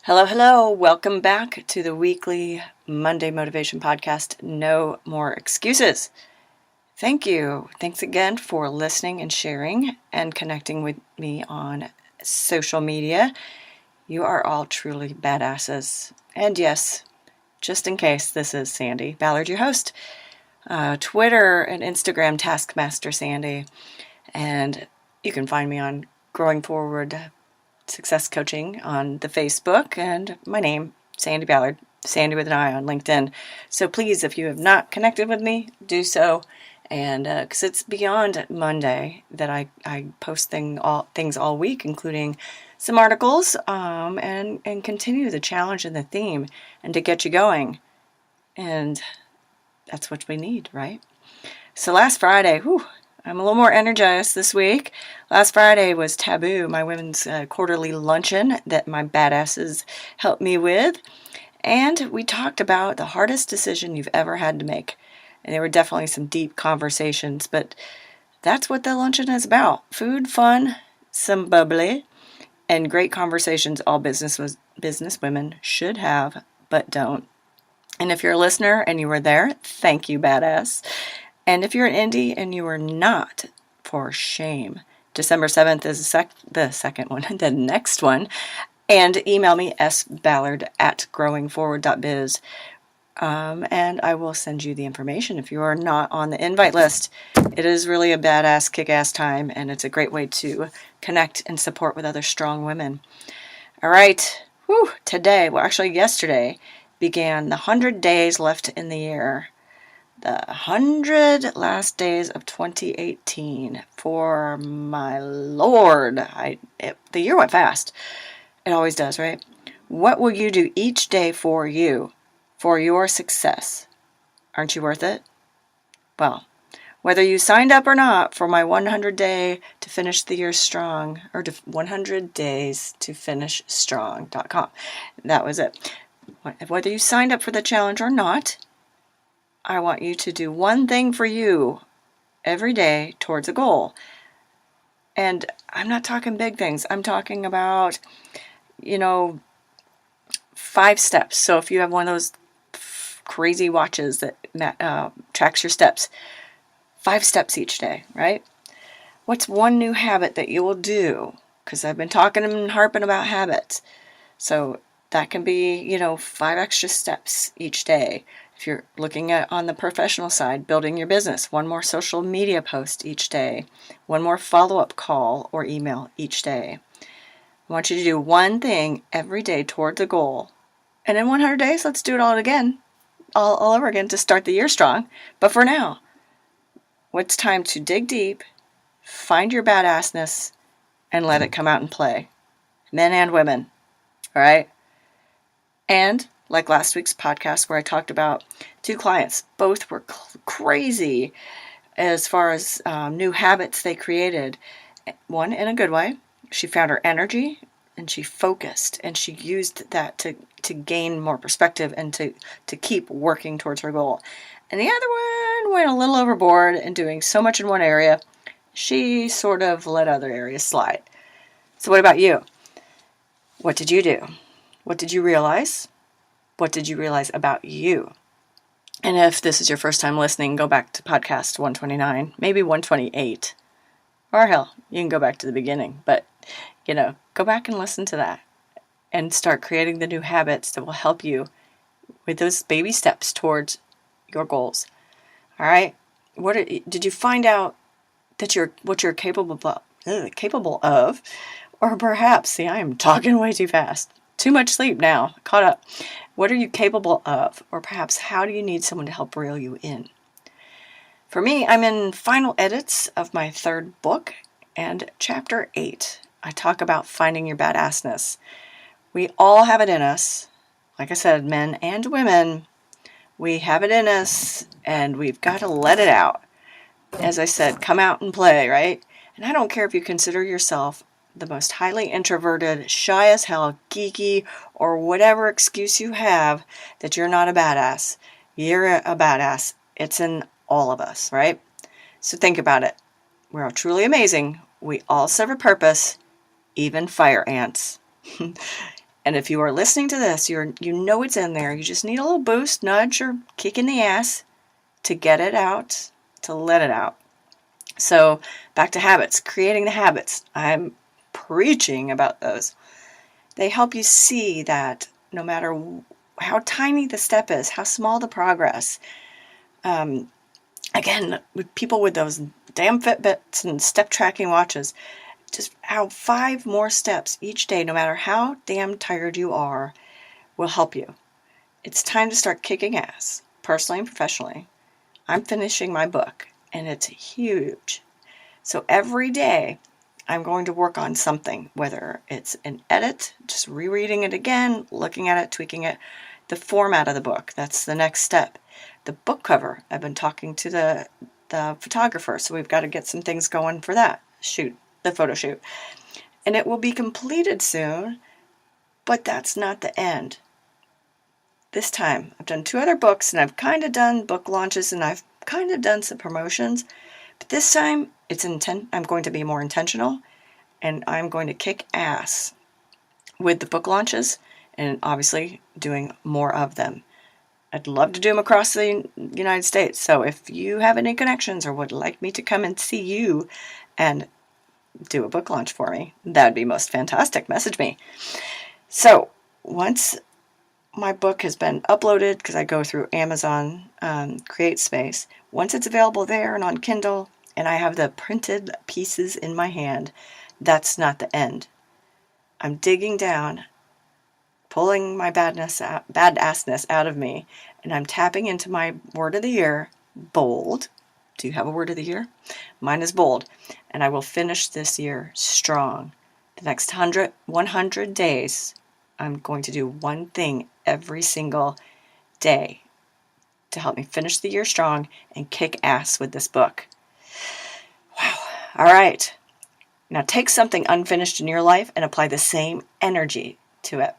Hello, hello. Welcome back to the weekly Monday Motivation Podcast, No More Excuses. Thank you. Thanks again for listening and sharing and connecting with me on social media. You are all truly badasses. And yes, just in case, this is Sandi, Ballard, your host. Twitter and Instagram Taskmaster Sandi. And you can find me on Growing Forward Success Coaching on the Facebook, and my name, Sandi Ballard, Sandi with an I on LinkedIn. So please, if you have not connected with me, do so. And because it's beyond Monday that I post things all week, including some articles, and continue the challenge and the theme, and to get you going. And that's what we need, right? So last Friday, I'm a little more energized this week. Last Friday was Taboo, my women's quarterly luncheon that my badasses helped me with. And we talked about the hardest decision you've ever had to make. And there were definitely some deep conversations, but that's what the luncheon is about. Food, fun, some bubbly, and great conversations all business women should have, but don't. And if you're a listener and you were there, thank you, badass. And if you're an indie and you are not, for shame. December 7th is the second one, the next one. And email me, sballard@growingforward.biz. And I will send you the information if you are not on the invite list. It is really a badass, kick-ass time, and it's a great way to connect and support with other strong women. All right. Yesterday began the 100 days left in the year. The 100 last days of 2018. For my Lord, the year went fast. It always does, right? What will you do each day for you, for your success? Aren't you worth it? Well, whether you signed up or not for my 100 day to finish the year strong, or 100 days to finish strong.com. That was it. Whether you signed up for the challenge or not, I want you to do one thing for you every day towards a goal. And I'm not talking big things. I'm talking about, 5 steps. So if you have one of those crazy watches that tracks your steps, 5 steps each day, right? What's one new habit that you will do? Because I've been talking and harping about habits. So that can be, 5 extra steps each day. If you're looking at on the professional side, building your business, 1 more social media post each day, 1 more follow-up call or email each day. I want you to do one thing every day towards a goal. And in 100 days, let's do it all over again to start the year strong. But for now, it's time to dig deep, find your badassness, and let it come out and play. Men and women. All right? And like last week's podcast where I talked about 2 clients, both were crazy as far as new habits they created. One in a good way. She found her energy and she focused and she used that to gain more perspective and to keep working towards her goal. And the other one went a little overboard in doing so much in one area, she sort of let other areas slide. So what about you? What did you do? What did you realize? What did you realize about you? And if this is your first time listening, go back to podcast 129, maybe 128. Or hell, you can go back to the beginning. But, go back and listen to that. And start creating the new habits that will help you with those baby steps towards your goals. All right? Did you find out that what you're capable of? Or perhaps, I am talking way too fast. Too much sleep now. Caught up. What are you capable of? Or perhaps how do you need someone to help reel you in? For me, I'm in final edits of my 3rd book and chapter 8. I talk about finding your badassness. We all have it in us. Like I said, men and women, we have it in us and we've got to let it out. As I said, come out and play, right? And I don't care if you consider yourself the most highly introverted, shy as hell, geeky, or whatever excuse you have that you're not a badass. You're a badass. It's in all of us, right? So think about it. We're all truly amazing. We all serve a purpose, even fire ants. And if you are listening to this, you know it's in there. You just need a little boost, nudge, or kick in the ass to get it out, to let it out. So back to habits, creating the habits. I'm preaching about those. They help you see that no matter how tiny the step is, how small the progress. Again, with people with those damn Fitbits and step tracking watches, just how 5 more steps each day, no matter how damn tired you are, will help you. It's time to start kicking ass, personally and professionally. I'm finishing my book, and it's huge. So every day, I'm going to work on something, whether it's an edit, just rereading it again, looking at it, tweaking it, the format of the book. That's the next step. The book cover, I've been talking to the photographer, so we've got to get some things going for that the photo shoot. And it will be completed soon, but that's not the end. This time, I've done 2 other books, and I've kind of done book launches, and I've kind of done some promotions. But this time, I'm going to be more intentional, and I'm going to kick ass with the book launches, and obviously doing more of them. I'd love to do them across the United States. So if you have any connections or would like me to come and see you and do a book launch for me, that would be most fantastic. Message me. So once my book has been uploaded, because I go through Amazon Create Space, once it's available there and on Kindle, and I have the printed pieces in my hand, that's not the end. I'm digging down, pulling my badassness out of me, and I'm tapping into my word of the year, bold. Do you have a word of the year? Mine is bold. And I will finish this year strong. The next 100 days, I'm going to do one thing every single day to help me finish the year strong and kick ass with this book. Wow. All right. Now take something unfinished in your life and apply the same energy to it.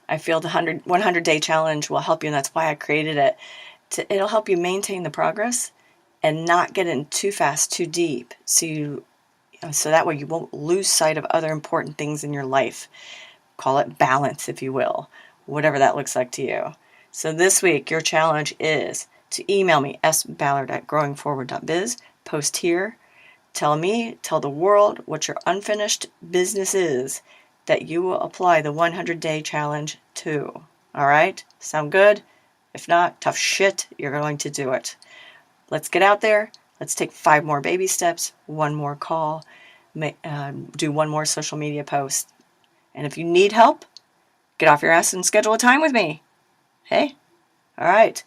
I feel the 100-day challenge will help you, and that's why I created it. It'll help you maintain the progress and not get in too fast, too deep, so that way you won't lose sight of other important things in your life. Call it balance, if you will, whatever that looks like to you. So this week, your challenge is to email me, sballard@growingforward.biz, post here, tell the world what your unfinished business is that you will apply the 100-day challenge to. All right? Sound good? If not, tough shit, you're going to do it. Let's get out there. Let's take 5 more baby steps, 1 more call, do 1 more social media post. And if you need help, get off your ass and schedule a time with me. Hey? All right.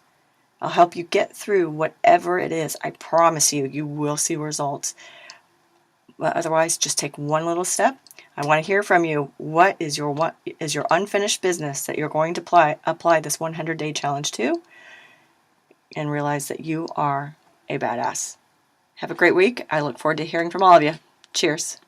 I'll help you get through whatever it is. I promise you, you will see results. But otherwise, just take 1 little step. I want to hear from you. What is your unfinished business that you're going to apply this 100-day challenge to? And realize that you are a badass. Have a great week. I look forward to hearing from all of you. Cheers.